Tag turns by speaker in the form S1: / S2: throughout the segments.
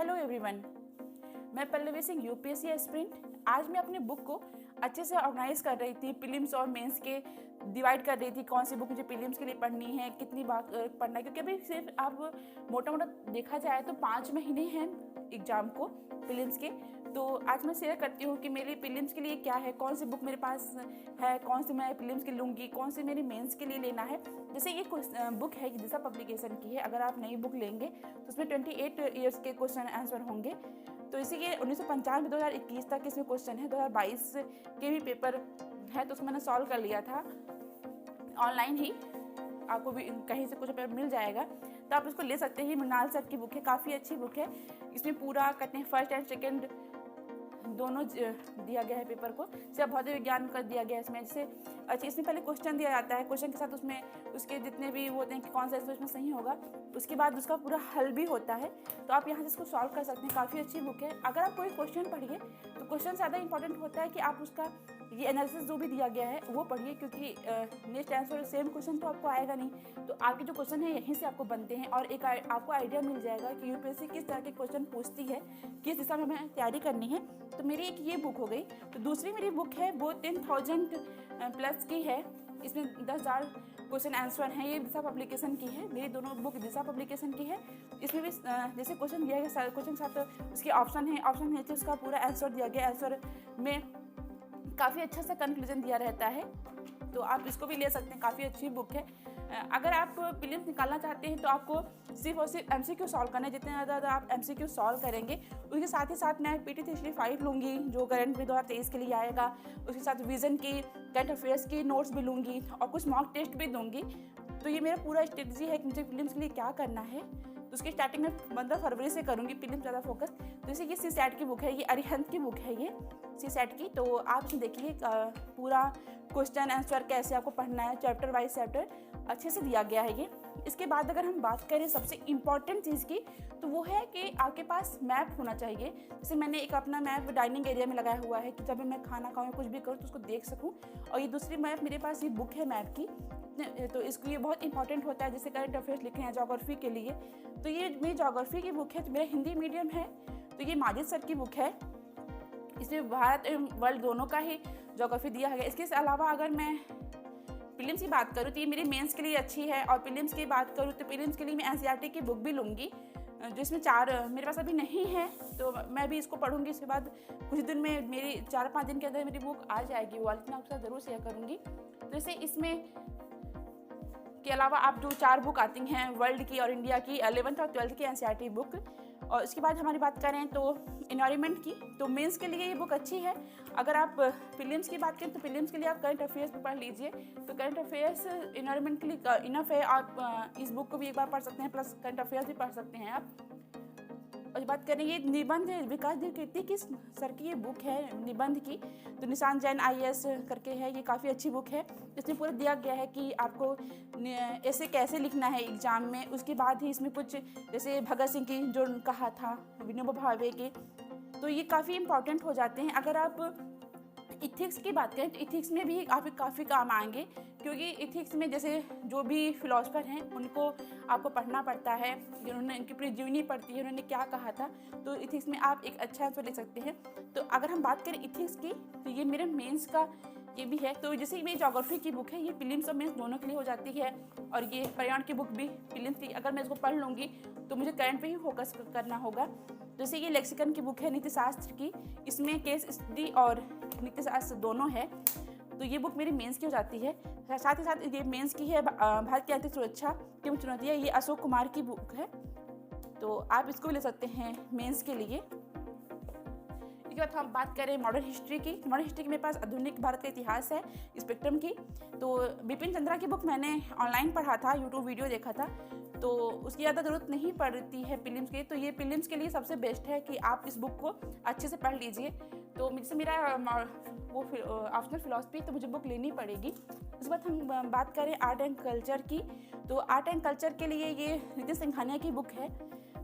S1: Hello everyone, मैं Pallavi Singh UPSC aspirant. आज मैं अपनी बुक को अच्छे से ऑर्गेनाइज कर रही थी, प्रीलिम्स और मेंस के डिवाइड कर रही थी कौन सी बुक मुझे प्रीलिम्स के लिए पढ़नी है, कितनी बार पढ़ना है, क्योंकि अभी सिर्फ आप मोटा मोटा देखा जाए तो 5 महीने हैं एग्ज़ाम को प्रीलिम्स के। तो आज मैं शेयर करती हूँ कि मेरी प्रीलिम्स के लिए क्या है, कौन सी बुक मेरे पास है, कौन सी मैं प्रीलिम्स के लूँगी, कौन सी मेरी मेंस के लिए लेना है। जैसे ये बुक है दिशा पब्लिकेशन की है। अगर आप नई बुक लेंगे तो उसमें 28 ईयर्स के क्वेश्चन आंसर होंगे। तो इसी के 1995 2021 तक इसमें क्वेश्चन है। 2022 के भी पेपर है तो उसको मैंने सॉल्व कर लिया था ऑनलाइन ही। आपको भी कहीं से कुछ पेपर मिल जाएगा तो आप इसको ले सकते हैं। मृणाल सर की बुक है, काफ़ी अच्छी बुक है। इसमें पूरा कहते हैं फर्स्ट एंड सेकेंड दोनों दिया गया है पेपर को। सिर्फ भौतिक विज्ञान का दिया गया है इसमें। जैसे अच्छा, इसमें पहले क्वेश्चन दिया जाता है, क्वेश्चन के साथ उसमें उसके जितने भी वो होते हैं कि कौन सा इसमें सही होगा, उसके बाद उसका पूरा हल भी होता है। तो आप यहाँ से इसको सॉल्व कर सकते हैं। काफ़ी अच्छी बुक है। अगर आप कोई क्वेश्चन पढ़िए तो क्वेश्चन ज़्यादा इंपॉर्टेंट होता है कि आप उसका ये एनालिसिस जो भी दिया गया है वो पढ़िए, क्योंकि नेक्स्ट आंसर सेम क्वेश्चन तो आपको आएगा नहीं। तो आपके जो क्वेश्चन है यहीं से आपको बनते हैं और एक आपको आइडिया मिल जाएगा कि यूपीएससी किस तरह के क्वेश्चन पूछती है, किस दिशा में हमें तैयारी करनी है। तो मेरी एक ये बुक हो गई। तो दूसरी मेरी बुक है वो 10,000 प्लस की है। इसमें 10,000 क्वेश्चन आंसर हैं। ये दिशा पब्लिकेशन की है। मेरी दोनों बुक दिशा पब्लिकेशन की है। इसमें भी जैसे क्वेश्चन दिया गया, क्वेश्चन साथ उसके ऑप्शन है, ऑप्शन में उसका पूरा आंसर दिया गया। आंसर में काफ़ी अच्छा सा कंक्लूजन दिया रहता है। तो आप इसको भी ले सकते हैं, काफ़ी अच्छी बुक है। अगर आप प्रीलिम्स निकालना चाहते हैं तो आपको सिर्फ और सिर्फ एमसीक्यू सॉल्व करना है। जितने ज़्यादा आप एमसीक्यू सॉल्व करेंगे उसके साथ ही साथ मैं PT हिस्ट्री 5 लूँगी जो करंट में 2023 के लिए आएगा। उसके साथ विजन की, करंट अफेयर्स की नोट्स भी लूँगी और कुछ मॉक टेस्ट भी दूँगी। तो ये मेरा पूरा स्ट्रेटजी है कि मुझे प्रीलिम्स के लिए क्या करना है। तो उसकी स्टार्टिंग में 15 फरवरी से करूँगी प्रीलिम्स ज़्यादा फोकस। तो जैसे ये CSAT की बुक है, ये अरिहंत की बुक है, ये CSAT की। तो आप देखिए पूरा क्वेश्चन आंसर कैसे आपको पढ़ना है, चैप्टर वाइज चैप्टर अच्छे से दिया गया है ये। इसके बाद अगर हम बात करें सबसे इम्पॉर्टेंट चीज़ की, तो वो है कि आपके पास मैप होना चाहिए। जैसे मैंने एक अपना मैप डाइनिंग एरिया में लगाया हुआ है कि जब मैं खाना खाऊँ कुछ भी करूँ तो उसको देख सकूँ। और ये दूसरी मैप मेरे पास ये बुक है मैप की। तो इसको ये बहुत इंपॉर्टेंट होता है। जैसे करंट अफेयर्स लिखे हैं ज्योग्राफी के लिए, तो ये मेरी ज्योग्राफी की बुक है। तो मेरा हिंदी मीडियम है तो ये माजिद सर की बुक है। इसमें भारत एवं वर्ल्ड दोनों का ही ज्योग्राफी दिया है। इसके अलावा अगर मैं प्रीलिम्स की बात करूँ तो ये मेरी मेंस के लिए अच्छी है। और प्रीलिम्स की बात करूँ तो प्रीलिम्स के लिए मैं NCERT की बुक भी लूँगी, जिसमें 4 मेरे पास अभी नहीं है तो मैं भी इसको पढ़ूँगी। इसके बाद कुछ दिन में मेरी 4-5 दिन के अंदर मेरी बुक आ जाएगी, वो इतना आपके साथ ज़रूर शेयर करूँगी। तो जैसे इसमें के अलावा आप जो 4 बुक आती हैं वर्ल्ड की और इंडिया की, 11th और 12th की NCERT बुक। और इसके बाद हमारी बात करें तो एनवायरनमेंट की, तो मेंस के लिए ये बुक अच्छी है। अगर आप प्रीलिम्स की बात करें तो प्रीलिम्स के लिए आप करंट अफेयर्स भी पढ़ लीजिए। तो करंट अफेयर्स एनवायरनमेंट के लिए इनफ है। आप इस बुक को भी एक बार पढ़ सकते हैं, प्लस करंट अफेयर्स भी पढ़ सकते हैं आप। और बात करें ये निबंध विकास कीर्ति की सर की ये बुक है निबंध की, तो निशान जैन IAS करके है। ये काफ़ी अच्छी बुक है। इसमें पूरा दिया गया है कि आपको ऐसे कैसे लिखना है एग्जाम में। उसके बाद ही इसमें कुछ जैसे भगत सिंह की जो कहा था, विनोबा भावे की, तो ये काफ़ी इंपॉर्टेंट हो जाते हैं। अगर आप इथिक्स की बात करें तो इथिक्स में भी आप काफ़ी काम आएंगे, क्योंकि इथिक्स में जैसे जो भी फिलोसफर हैं उनको आपको पढ़ना पड़ता है, उन्होंने उनकी पूरी जीवनी पढ़ती है, उन्होंने क्या कहा था। तो इथिक्स में आप एक अच्छा आंसर लिख सकते हैं। तो अगर हम बात करें इथिक्स की तो ये मेरे मेंस का ये भी है। तो जैसे मेरी ज्योग्राफी की बुक है, ये प्रीलिम्स और मेंस दोनों के लिए हो जाती है। और ये पर्यावरण की बुक भी प्रीलिम्स की, अगर मैं इसको पढ़ लूँगी तो मुझे करंट पे ही फोकस करना होगा। जैसे ये लेक्सिकन की बुक है नीति शास्त्र की, इसमें केस स्टडी और नीति शास्त्र दोनों है। तो ये बुक मेरी मेंस की हो जाती है। साथ ही साथ ये मेंस की है भारत की आर्थिक सुरक्षा की चुनौती है, ये अशोक कुमार की बुक है। तो आप इसको भी ले सकते हैं मेंस के लिए। इसके बाद हम बात करें मॉडर्न हिस्ट्री की। मॉडर्न हिस्ट्री के मेरे पास आधुनिक भारत का इतिहास है स्पेक्ट्रम की। तो बिपिन चंद्रा की बुक मैंने ऑनलाइन पढ़ा था, यूट्यूब वीडियो देखा था, तो उसकी ज़्यादा ज़रूरत नहीं पड़ती है प्रीलिम्स के। तो ये प्रीलिम्स के लिए सबसे बेस्ट है कि आप इस बुक को अच्छे से पढ़ लीजिए। तो जैसे मेरा वो ऑप्शनल फिलॉसफी, तो मुझे बुक लेनी पड़ेगी। उसके बाद हम बात करें आर्ट एंड कल्चर की, तो आर्ट एंड कल्चर के लिए ये नितिन सिंघानिया की बुक है।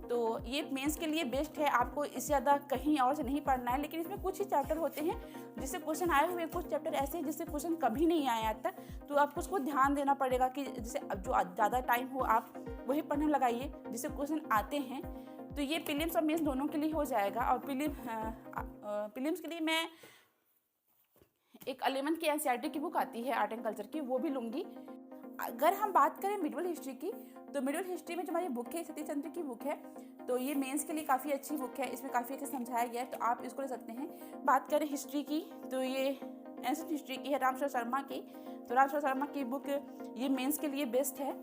S1: तो ये मेंस के लिए बेस्ट है। आपको इससे ज़्यादा कहीं और से नहीं पढ़ना है, लेकिन इसमें कुछ ही चैप्टर होते हैं जिससे क्वेश्चन आए हुए, कुछ चैप्टर ऐसे हैं जिससे क्वेश्चन कभी नहीं आया आज तक। तो आपको उसको ध्यान देना पड़ेगा कि जैसे जो ज़्यादा टाइम हो आप वही पढ़ने लगाइए जिससे क्वेश्चन आते हैं। तो ये प्रीलिम्स और मेंस दोनों के लिए हो जाएगा। और प्रीलिम्स के लिए मैं एक 11th की एनसीईआरटी की बुक आती है आर्ट एंड कल्चर की, वो भी लूँगी। अगर हम बात करें मिडिवल हिस्ट्री की, तो मिडिवल हिस्ट्री में जो हमारी बुक है सतीश चंद्र की बुक है, तो ये मेंस के लिए काफ़ी अच्छी बुक है। इसमें काफ़ी अच्छे समझाया गया है, तो आप इसको ले सकते हैं। बात करें हिस्ट्री की, तो ये एंशिएंट हिस्ट्री की है रामशरण शर्मा की, तो रामशरण शर्मा की बुक ये मेंस के लिए बेस्ट है।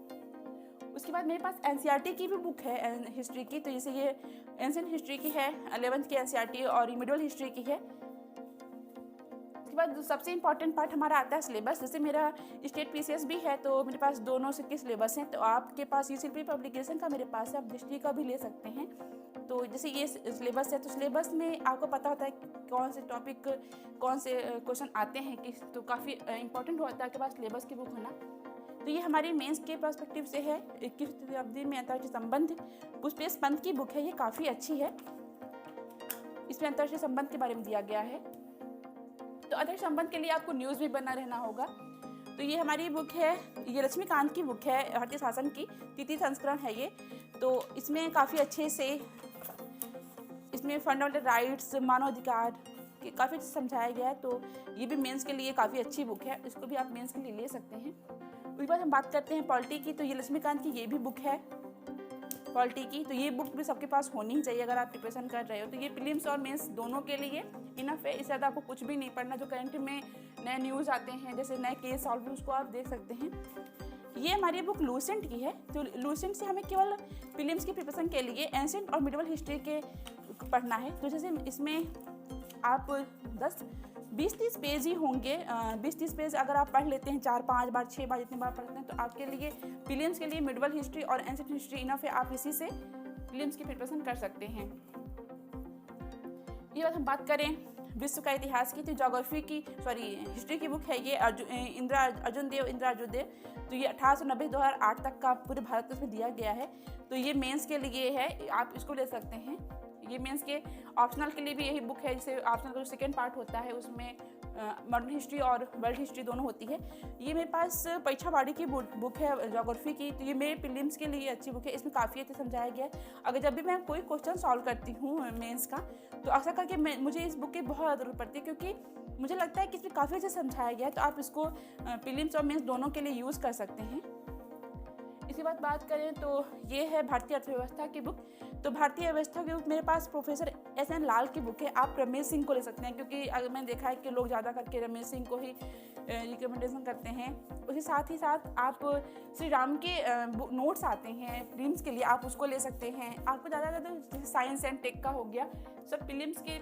S1: उसके बाद मेरे पास एनसीईआरटी की भी बुक है हिस्ट्री की, तो जैसे ये एंशिएंट हिस्ट्री की है 11th की एनसीईआरटी, और ये मिडिवल हिस्ट्री की है। उसके बाद सबसे इंपॉर्टेंट पार्ट हमारा आता है सिलेबस। जैसे मेरा स्टेट पीसीएस भी है, तो मेरे पास दोनों से के सिलेबस हैं। तो आपके पास यूसीपी पब्लिकेशन का मेरे पास है, आप दृष्टि का भी ले सकते हैं। तो जैसे ये सिलेबस है, तो सिलेबस में आपको पता होता है कौन से टॉपिक कौन से क्वेश्चन आते हैं कि, तो काफ़ी इंपॉर्टेंट होता है आपके पास सिलेबस की बुक होना। तो ये हमारी मेंस के पर्सपेक्टिव से है। 21वीं शताब्दी में अंतर्राष्ट्रीय संबंध, पुष्पेश पंत की बुक है, ये काफ़ी अच्छी है। इसमें अंतर्राष्ट्रीय संबंध के बारे में दिया गया है। तो अंतर्राष्ट्रीय संबंध के लिए आपको न्यूज़ भी बना रहना होगा। तो ये हमारी बुक है, ये लक्ष्मीकांत की बुक है, भारतीय शासन की 3वीं संस्करण है ये। तो इसमें काफ़ी अच्छे से इसमें फंडामेंटल राइट्स, मानवाधिकार के काफ़ी अच्छे समझाया गया है। तो ये भी मेंस के लिए काफ़ी अच्छी बुक है, इसको भी आप मेंस के लिए ले सकते हैं। उसके बाद हम बात करते हैं पॉलिटी की, तो ये लक्ष्मीकांत की ये भी बुक है पॉलिटी की, तो ये बुक भी सबके पास होनी ही चाहिए अगर आप प्रिपरेशन कर रहे हो। तो ये प्रीलिम्स और मेंस दोनों के लिए इनफ है, इससे ज़्यादा आपको कुछ भी नहीं पढ़ना। जो करंट में नए न्यूज़ आते हैं, जैसे नए केस सॉल्व, उसको आप देख सकते हैं। ये हमारी बुक लूसेंट की है, तो लूसेंट से हमें केवल प्रीलिम्स की प्रिपरेशन के लिए एंशिएंट और मिडिवल हिस्ट्री के पढ़ना है। तो जैसे इसमें आप 20-30 पेज ही होंगे। 20-30 पेज अगर आप पढ़ लेते हैं 4-5 बार 6 बार जितने बार पढ़ते हैं, तो आपके लिए प्रीलिम्स के लिए मिडिवल हिस्ट्री और एंशिएंट हिस्ट्री इनफ है। आप इसी से प्रीलिम्स की प्रिपरेशन कर सकते हैं। ये बात हम बात करें विश्व का इतिहास की, तो ज्योग्राफी की हिस्ट्री की बुक है ये अर्जुन देव। तो ये 1890-2008 तक का पूरे भारत में दिया गया है। तो ये मेंस के लिए है, आप इसको ले सकते हैं। ये मेंस के ऑप्शनल के लिए भी यही बुक है। जैसे ऑप्शनल का जो सेकेंड पार्ट होता है उसमें मॉडर्न हिस्ट्री और वर्ल्ड हिस्ट्री दोनों होती है। ये मेरे पास परीक्षा बाड़ी की बुक है ज्योग्राफी की, तो ये मेरे प्रीलिम्स के लिए अच्छी बुक है। इसमें काफ़ी अच्छे समझाया गया है। अगर जब भी मैं कोई क्वेश्चन सॉल्व करती हूँ मेंस का, तो अक्सर करके मुझे इस बुक की बहुत ज़्यादा जरूरत पड़ती है, क्योंकि मुझे लगता है कि इसमें काफ़ी अच्छे समझाया गया है। तो आप इसको प्रीलिम्स और मेंस दोनों के लिए यूज़ कर सकते हैं। इसके बाद बात करें तो ये है भारतीय अर्थव्यवस्था की बुक। तो भारतीय अर्थव्यवस्था की बुक मेरे पास प्रोफेसर SN लाल की बुक है। आप रमेश सिंह को ले सकते हैं, क्योंकि अगर मैंने देखा है कि लोग ज़्यादा करके रमेश सिंह को ही रिकमेंडेशन करते हैं। उसके साथ ही साथ आप श्री राम के नोट्स आते हैं प्रीलिम्स के लिए, आप उसको ले सकते हैं। आपको ज़्यादा साइंस एंड टेक का हो गया, सब प्रीलिम्स के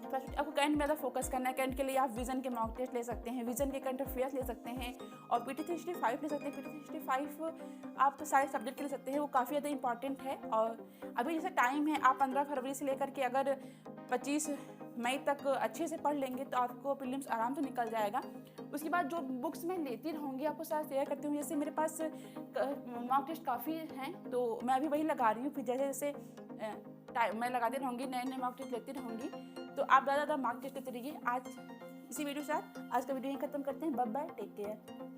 S1: आपको करंट में ज़्यादा फोकस करना है। करंट के लिए आप विजन के मॉक टेस्ट ले सकते हैं, विजन के करंट अफेयर्स ले सकते हैं, और PT हिस्ट्री 5 ले सकते हैं। PT हिस्ट्री 5 आप सारे सब्जेक्ट के ले सकते हैं, वो काफ़ी ज़्यादा इंपॉर्टेंट है। और अभी जैसे टाइम है, आप 15 फरवरी से लेकर के अगर 25 मई तक अच्छे से पढ़ लेंगे, तो आपको प्रीलिम्स आराम से निकल जाएगा। उसके बाद जो बुक्स मैं लेती रहूँगी आपको साथ शेयर करती हूँ। जैसे मेरे पास मॉक टेस्ट काफ़ी हैं, तो मैं अभी वही लगा रही हूँ। फिर जैसे जैसे टाइम मैं लगाती रहूँगी, नए नए मॉक टेस्ट लेती रहूँगी, तो आप ज़्यादा मॉक टेस्ट लेते रहिए। आज इसी वीडियो के साथ आज का वीडियो यहीं खत्म करते हैं। Bye bye, take care.